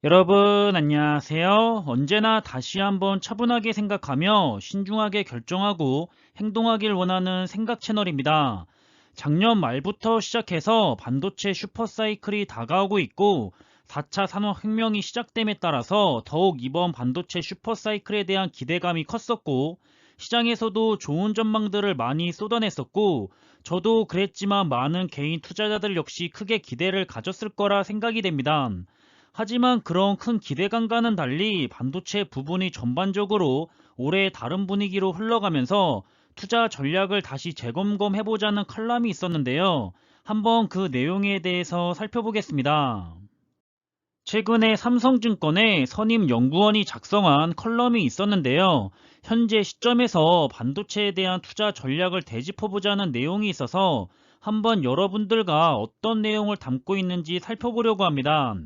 여러분 안녕하세요. 언제나 다시 한번 차분하게 생각하며 신중하게 결정하고 행동하길 원하는 생각 채널입니다. 작년 말부터 시작해서 반도체 슈퍼사이클이 다가오고 있고 4차 산업혁명이 시작됨에 따라서 더욱 이번 반도체 슈퍼사이클에 대한 기대감이 컸었고 시장에서도 좋은 전망들을 많이 쏟아냈었고 저도 그랬지만 많은 개인 투자자들 역시 크게 기대를 가졌을 거라 생각이 됩니다. 하지만 그런 큰 기대감과는 달리 반도체 부분이 전반적으로 올해 다른 분위기로 흘러가면서 투자 전략을 다시 재검검해보자는 칼럼이 있었는데요. 한번 그 내용에 대해서 살펴보겠습니다. 최근에 삼성증권의 선임 연구원이 작성한 컬럼이 있었는데요. 현재 시점에서 반도체에 대한 투자 전략을 되짚어보자는 내용이 있어서 한번 여러분들과 어떤 내용을 담고 있는지 살펴보려고 합니다.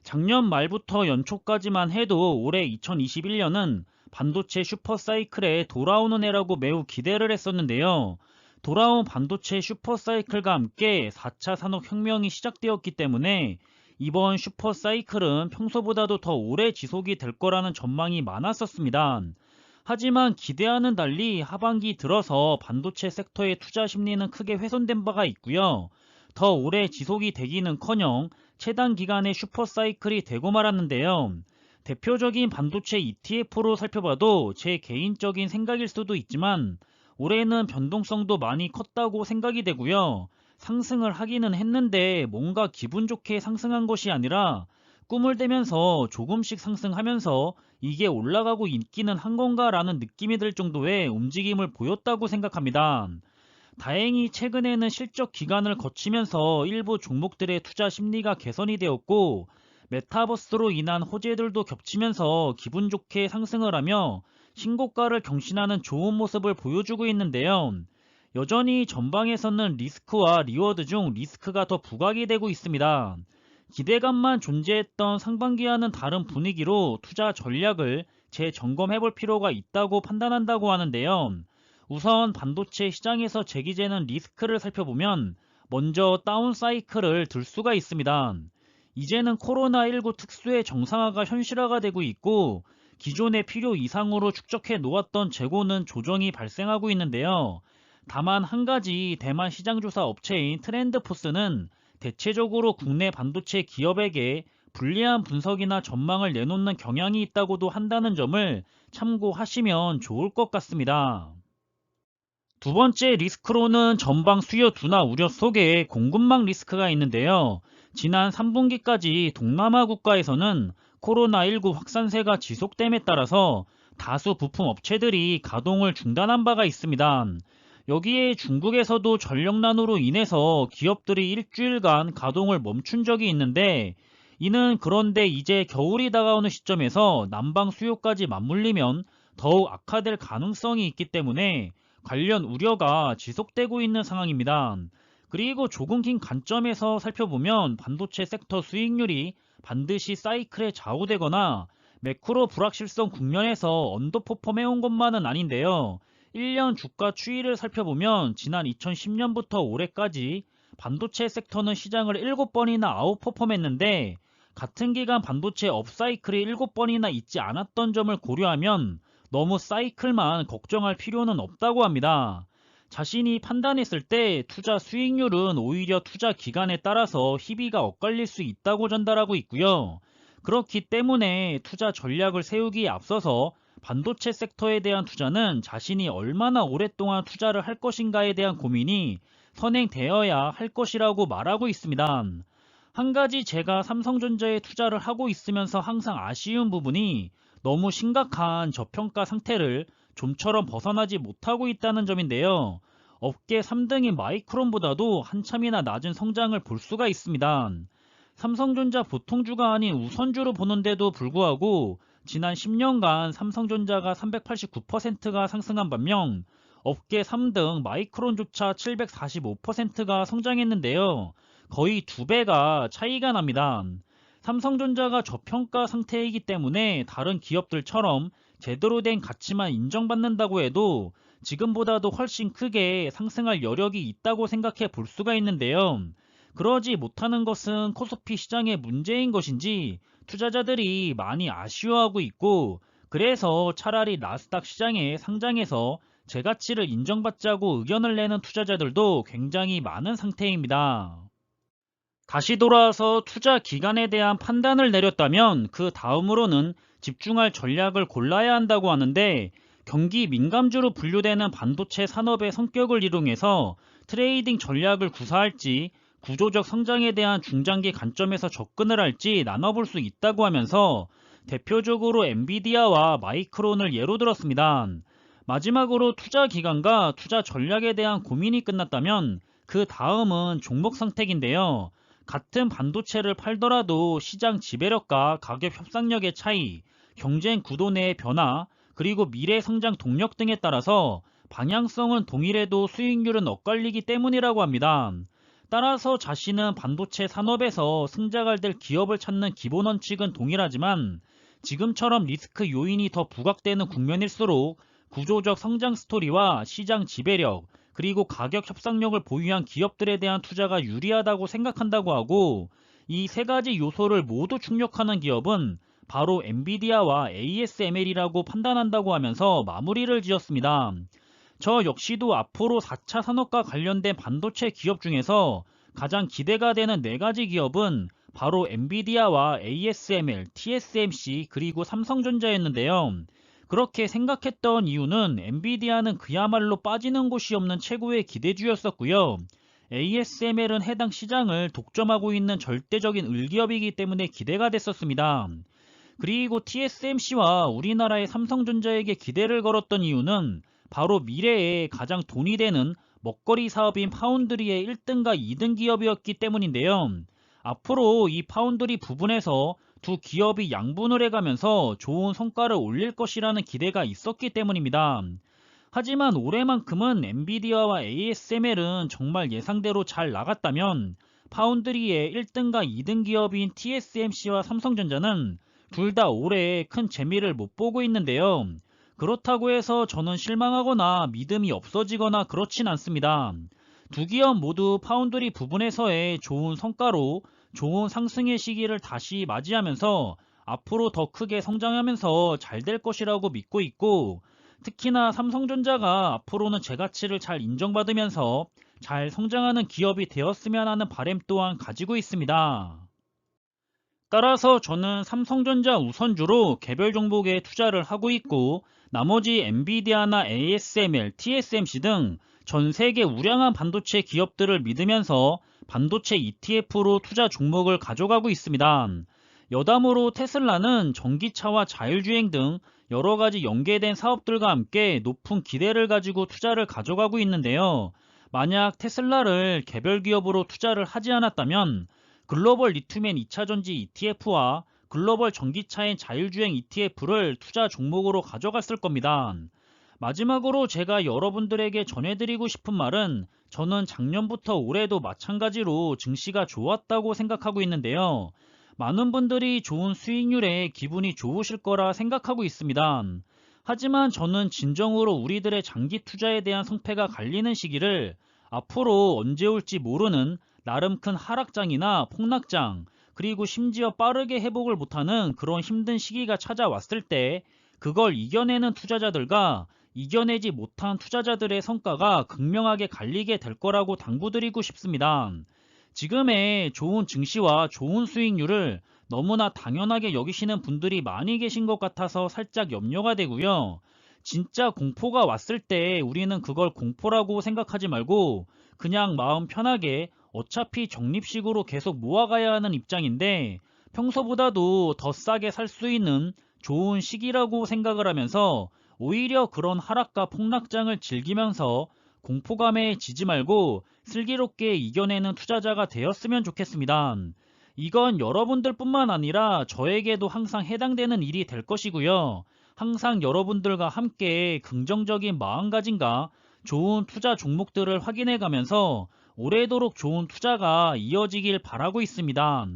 작년 말부터 연초까지만 해도 올해 2021년은 반도체 슈퍼사이클에 돌아오는 해라고 매우 기대를 했었는데요. 돌아온 반도체 슈퍼사이클과 함께 4차 산업혁명이 시작되었기 때문에 이번 슈퍼사이클은 평소보다도 더 오래 지속이 될 거라는 전망이 많았었습니다. 하지만 기대와는 달리 하반기 들어서 반도체 섹터의 투자 심리는 크게 훼손된 바가 있고요. 더 오래 지속이 되기는커녕 최단 기간의 슈퍼사이클이 되고 말았는데요. 대표적인 반도체 ETF로 살펴봐도 제 개인적인 생각일 수도 있지만 올해는 변동성도 많이 컸다고 생각이 되고요. 상승을 하기는 했는데 뭔가 기분 좋게 상승한 것이 아니라 꿈을 대면서 조금씩 상승하면서 이게 올라가고 있기는 한 건가 라는 느낌이 들 정도의 움직임을 보였다고 생각합니다. 다행히 최근에는 실적 기간을 거치면서 일부 종목들의 투자 심리가 개선이 되었고 메타버스로 인한 호재들도 겹치면서 기분 좋게 상승을 하며 신고가를 경신하는 좋은 모습을 보여주고 있는데요. 여전히 전방에서는 리스크와 리워드 중 리스크가 더 부각이 되고 있습니다. 기대감만 존재했던 상반기와는 다른 분위기로 투자 전략을 재점검해 볼 필요가 있다고 판단한다고 하는데요. 우선 반도체 시장에서 제기되는 리스크를 살펴보면 먼저 다운 사이클을 들 수가 있습니다. 이제는 코로나19 특수의 정상화가 현실화가 되고 있고 기존의 필요 이상으로 축적해 놓았던 재고는 조정이 발생하고 있는데요. 다만 한 가지 대만 시장조사 업체인 트렌드포스는 대체적으로 국내 반도체 기업에게 불리한 분석이나 전망을 내놓는 경향이 있다고도 한다는 점을 참고하시면 좋을 것 같습니다. 두 번째 리스크로는 전방 수요 둔화 우려 속에 공급망 리스크가 있는데요. 지난 3분기까지 동남아 국가에서는 코로나19 확산세가 지속됨에 따라서 다수 부품 업체들이 가동을 중단한 바가 있습니다. 여기에 중국에서도 전력난으로 인해서 기업들이 일주일간 가동을 멈춘 적이 있는데 이는 그런데 이제 겨울이 다가오는 시점에서 난방 수요까지 맞물리면 더욱 악화될 가능성이 있기 때문에 관련 우려가 지속되고 있는 상황입니다. 그리고 조금 긴 관점에서 살펴보면 반도체 섹터 수익률이 반드시 사이클에 좌우되거나 매크로 불확실성 국면에서 언더퍼폼해온 것만은 아닌데요. 1년 주가 추이를 살펴보면 지난 2010년부터 올해까지 반도체 섹터는 시장을 7번이나 아웃퍼폼했는데 같은 기간 반도체 업사이클이 7번이나 있지 않았던 점을 고려하면 너무 사이클만 걱정할 필요는 없다고 합니다. 자신이 판단했을 때 투자 수익률은 오히려 투자 기간에 따라서 희비가 엇갈릴 수 있다고 전달하고 있고요. 그렇기 때문에 투자 전략을 세우기에 앞서서 반도체 섹터에 대한 투자는 자신이 얼마나 오랫동안 투자를 할 것인가에 대한 고민이 선행되어야 할 것이라고 말하고 있습니다. 한 가지 제가 삼성전자에 투자를 하고 있으면서 항상 아쉬운 부분이 너무 심각한 저평가 상태를 좀처럼 벗어나지 못하고 있다는 점인데요. 업계 3등인 마이크론보다도 한참이나 낮은 성장을 볼 수가 있습니다. 삼성전자 보통주가 아닌 우선주로 보는데도 불구하고 지난 10년간 삼성전자가 389%가 상승한 반면 업계 3등 마이크론조차 745%가 성장했는데요. 거의 2배가 차이가 납니다. 삼성전자가 저평가 상태이기 때문에 다른 기업들처럼 제대로 된 가치만 인정받는다고 해도 지금보다도 훨씬 크게 상승할 여력이 있다고 생각해 볼 수가 있는데요. 그러지 못하는 것은 코스피 시장의 문제인 것인지 투자자들이 많이 아쉬워하고 있고, 그래서 차라리 나스닥 시장에 상장해서 제 가치를 인정받자고 의견을 내는 투자자들도 굉장히 많은 상태입니다. 다시 돌아와서 투자 기간에 대한 판단을 내렸다면 그 다음으로는 집중할 전략을 골라야 한다고 하는데, 경기 민감주로 분류되는 반도체 산업의 성격을 이용해서 트레이딩 전략을 구사할지 구조적 성장에 대한 중장기 관점에서 접근을 할지 나눠볼 수 있다고 하면서 대표적으로 엔비디아와 마이크론을 예로 들었습니다. 마지막으로 투자 기간과 투자 전략에 대한 고민이 끝났다면 그 다음은 종목 선택인데요. 같은 반도체를 팔더라도 시장 지배력과 가격 협상력의 차이, 경쟁 구도 내의 변화, 그리고 미래 성장 동력 등에 따라서 방향성은 동일해도 수익률은 엇갈리기 때문이라고 합니다. 따라서 자신은 반도체 산업에서 승자가 될 기업을 찾는 기본 원칙은 동일하지만, 지금처럼 리스크 요인이 더 부각되는 국면일수록 구조적 성장 스토리와 시장 지배력, 그리고 가격 협상력을 보유한 기업들에 대한 투자가 유리하다고 생각한다고 하고, 이 세 가지 요소를 모두 충족하는 기업은 바로 엔비디아와 ASML이라고 판단한다고 하면서 마무리를 지었습니다. 저 역시도 앞으로 4차 산업과 관련된 반도체 기업 중에서 가장 기대가 되는 네 가지 기업은 바로 엔비디아와 ASML, TSMC, 그리고 삼성전자였는데요. 그렇게 생각했던 이유는 엔비디아는 그야말로 빠지는 곳이 없는 최고의 기대주였었고요. ASML은 해당 시장을 독점하고 있는 절대적인 을기업이기 때문에 기대가 됐었습니다. 그리고 TSMC와 우리나라의 삼성전자에게 기대를 걸었던 이유는 바로 미래에 가장 돈이 되는 먹거리 사업인 파운드리의 1등과 2등 기업이었기 때문인데요. 앞으로 이 파운드리 부분에서 두 기업이 양분을 해가면서 좋은 성과를 올릴 것이라는 기대가 있었기 때문입니다. 하지만 올해만큼은 엔비디아와 ASML은 정말 예상대로 잘 나갔다면, 파운드리의 1등과 2등 기업인 TSMC와 삼성전자는 둘 다 올해 큰 재미를 못 보고 있는데요. 그렇다고 해서 저는 실망하거나 믿음이 없어지거나 그렇진 않습니다. 두 기업 모두 파운드리 부분에서의 좋은 성과로 좋은 상승의 시기를 다시 맞이하면서 앞으로 더 크게 성장하면서 잘 될 것이라고 믿고 있고, 특히나 삼성전자가 앞으로는 제 가치를 잘 인정받으면서 잘 성장하는 기업이 되었으면 하는 바람 또한 가지고 있습니다. 따라서 저는 삼성전자 우선주로 개별 종목에 투자를 하고 있고, 나머지 엔비디아나 ASML, TSMC 등 전 세계 우량한 반도체 기업들을 믿으면서 반도체 ETF로 투자 종목을 가져가고 있습니다. 여담으로 테슬라는 전기차와 자율주행 등 여러 가지 연계된 사업들과 함께 높은 기대를 가지고 투자를 가져가고 있는데요. 만약 테슬라를 개별 기업으로 투자를 하지 않았다면 글로벌 리튬엔 2차전지 ETF와 글로벌 전기차인 자율주행 ETF를 투자 종목으로 가져갔을 겁니다. 마지막으로 제가 여러분들에게 전해드리고 싶은 말은, 저는 작년부터 올해도 마찬가지로 증시가 좋았다고 생각하고 있는데요. 많은 분들이 좋은 수익률에 기분이 좋으실 거라 생각하고 있습니다. 하지만 저는 진정으로 우리들의 장기 투자에 대한 성패가 갈리는 시기를 앞으로 언제 올지 모르는 나름 큰 하락장이나 폭락장, 그리고 심지어 빠르게 회복을 못하는 그런 힘든 시기가 찾아왔을 때 그걸 이겨내는 투자자들과 이겨내지 못한 투자자들의 성과가 극명하게 갈리게 될 거라고 당부드리고 싶습니다. 지금의 좋은 증시와 좋은 수익률을 너무나 당연하게 여기시는 분들이 많이 계신 것 같아서 살짝 염려가 되고요. 진짜 공포가 왔을 때 우리는 그걸 공포라고 생각하지 말고 그냥 마음 편하게 어차피 적립식으로 계속 모아가야 하는 입장인데, 평소보다도 더 싸게 살 수 있는 좋은 시기라고 생각을 하면서 오히려 그런 하락과 폭락장을 즐기면서 공포감에 지지 말고 슬기롭게 이겨내는 투자자가 되었으면 좋겠습니다. 이건 여러분들 뿐만 아니라 저에게도 항상 해당되는 일이 될 것이고요. 항상 여러분들과 함께 긍정적인 마음가짐과 좋은 투자 종목들을 확인해 가면서 오래도록 좋은 투자가 이어지길 바라고 있습니다.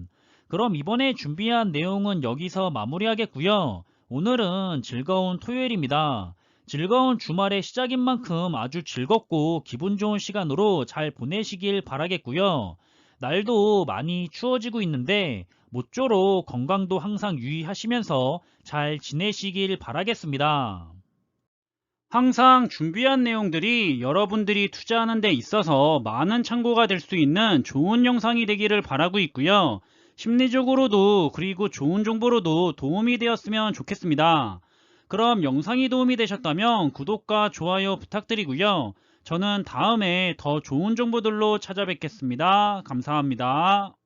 그럼 이번에 준비한 내용은 여기서 마무리하겠고요. 오늘은 즐거운 토요일입니다. 즐거운 주말의 시작인 만큼 아주 즐겁고 기분 좋은 시간으로 잘 보내시길 바라겠고요. 날도 많이 추워지고 있는데 모쪼록 건강도 항상 유의하시면서 잘 지내시길 바라겠습니다. 항상 준비한 내용들이 여러분들이 투자하는 데 있어서 많은 참고가 될 수 있는 좋은 영상이 되기를 바라고 있고요. 심리적으로도 그리고 좋은 정보로도 도움이 되었으면 좋겠습니다. 그럼 영상이 도움이 되셨다면 구독과 좋아요 부탁드리고요. 저는 다음에 더 좋은 정보들로 찾아뵙겠습니다. 감사합니다.